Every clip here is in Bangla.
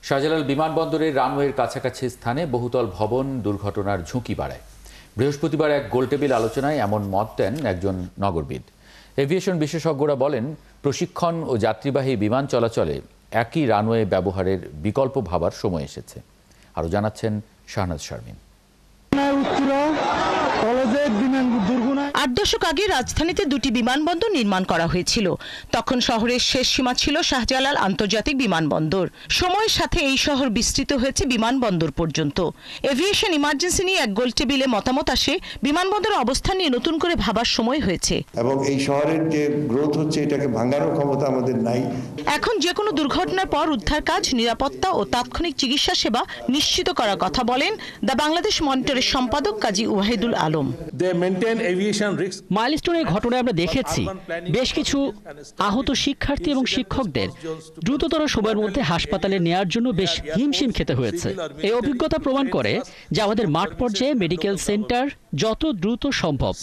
শাহজালাল বিমানবন্দরের রানওয়ের কাছাকাছি স্থানে বহুতল ভবন দুর্ঘটনার ঝুঁকি বাড়ায়। বৃহস্পতিবার এক গোলটেবিল আলোচনায় এমন মত দেন একজন নগরবিদ। এভিয়েশন বিশেষজ্ঞরা বলেন, প্রশিক্ষণ ও যাত্রীবাহী বিমান চলাচলে একই রানওয়ে ব্যবহারের বিকল্প ভাবার সময় এসেছে। আরও জানাচ্ছেন শাহনাজ শারমিন। ৮ দশক আগে রাজধানীতে দুটি বিমানবন্দর নির্মাণ করা হয়েছিল। তখন শহরের শেষ সীমা ছিল শাহজালাল আন্তর্জাতিক বিমানবন্দর। সময়ের সাথে এই শহর বিস্তৃত হয়েছে বিমানবন্দর পর্যন্ত। এভিয়েশন ইমার্জেন্সি নিয়ে এক গোলটেবিলে মতামত আসে, বিমানবন্দরের অবস্থান নিয়ে নতুন করে ভাবার সময় হয়েছে। এবং এই শহরের যে গ্রোথ হচ্ছে, এটাকে ভাঙানোর ক্ষমতা আমাদের নাই। এখন যে কোনো দুর্ঘটনার পর উদ্ধার কাজ, নিরাপত্তা ও তাৎক্ষণিক চিকিৎসা সেবা নিশ্চিত করার কথা বলেন দ্য বাংলাদেশ মনিটরের সম্পাদক কাজী ওয়াহিদুল আলম। মাইলস্টোনের ঘটনায় আমরা দেখেছি বেশ কিছু আহত শিক্ষার্থী এবং শিক্ষকদের দ্রুততর সময়ের মধ্যে হাসপাতালে নেওয়ার জন্য বেশ হিমশিম খেতে হয়েছে। এই অভিজ্ঞতা প্রমাণ করে যে আমাদের মাঠ পর্যায়ে মেডিকেল সেন্টার যত দ্রুত সম্ভব।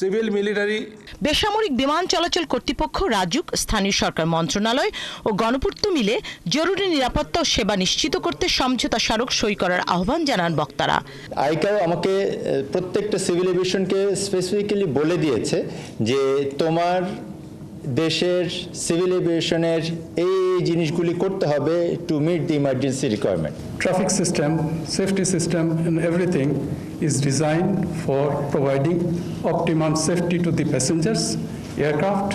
বেসামরিক বিমান চলাচল কর্তৃপক্ষ, রাজুক, স্থানীয় সরকার মন্ত্রণালয় ও গণপূর্ত মিলে জরুরি নিরাপত্তা ও সেবা নিশ্চিত করতে সমঝোতা স্মারক সই করার আহ্বান জানান বক্তারা। আইকাও আমাকে প্রত্যেকটা সিভিল এভিয়েশনকে স্পেসিফিক্যালি বলে দিয়েছে যে তোমার দেশের সিভিল এভিয়েশনের এই জিনিসগুলি করতে হবে to meet the emergency requirement. Traffic system, safety system and everything is designed for providing optimum safety to the passengers, aircraft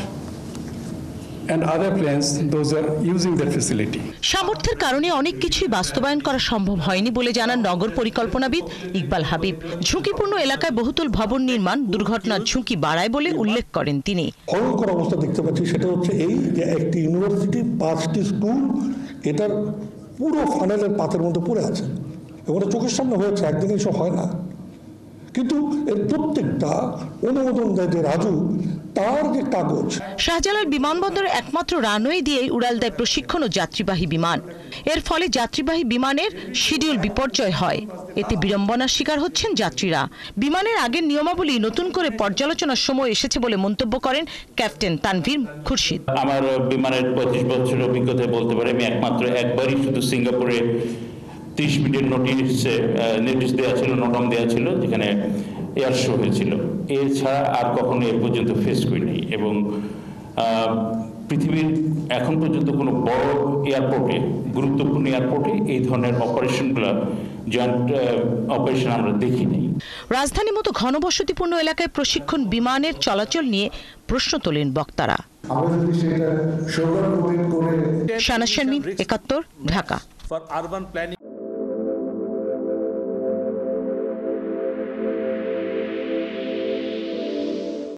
and other planes, those are using that facility. সামর্থ্যের কারণে অনেক কিছুই বাস্তবায়ন করা সম্ভব হয়নি বলে জানান নগর পরিকল্পনাবিদ ইকবাল হাবিব। ঝুঁকিপূর্ণ এলাকায় বহুতল ভবন নির্মাণ দুর্ঘটনার ঝুঁকি বাড়ায় বলে উল্লেখ করেন তিনি। ভয়ঙ্কর অবস্থা দেখতে পাচ্ছি, সেটা হচ্ছে এই যে একটি ইউনিভার্সিটি, 5টি স্কুল এটার পুরো ফানেলের পাতের মধ্যে পড়ে আছে এবং চোখের সামনে হয়েছে। একদিন এসব হয় না, কিন্তু এর প্রত্যেকটা অনুমোদন দেয় যে রাজু, তার যে কাগজ। শাহজালাল বিমানবন্দরের একমাত্র রানওয়ে দিয়েই উড়াল দেয় প্রশিক্ষণ ও যাত্রীবাহী বিমান। এর ফলে যাত্রীবাহী বিমানের শিডিউল বিপর্যয় হয়। এতে বিড়ম্বনার শিকার হচ্ছেন যাত্রীরা। বিমানের আগের নিয়মাবলী নতুন করে পর্যালোচনার সময় এসেছে বলে মন্তব্য করেন ক্যাপ্টেন তানভীর খুরশিদ। আমার বিমানের 25 বছরের অভিজ্ঞতায় বলতে পারি, আমি একমাত্র একবারই শুধু সিঙ্গাপুরে 30 মিনিটের নোটিশ দেওয়া ছিল, নোটম দেওয়া ছিল, যেখানে এয়ার শো হয়েছিল। এছাড়া আর কখনো এ পর্যন্ত ফেস করিনি। এবং পৃথিবীর এখন পর্যন্ত কোনো বড় এয়ারপোর্টে, গুরুত্বপূর্ণ এয়ারপোর্টে এই ধরনের অপারেশনগুলো, জয়েন্ট অপারেশন আমরা দেখিনি। রাজধানীর মতো ঘনবসতিপূর্ণ এলাকায় প্রশিক্ষণ বিমানের চলাচল নিয়ে প্রশ্ন তোলেন বক্তারা। শাহনাজ শারমিন, 71, ঢাকা।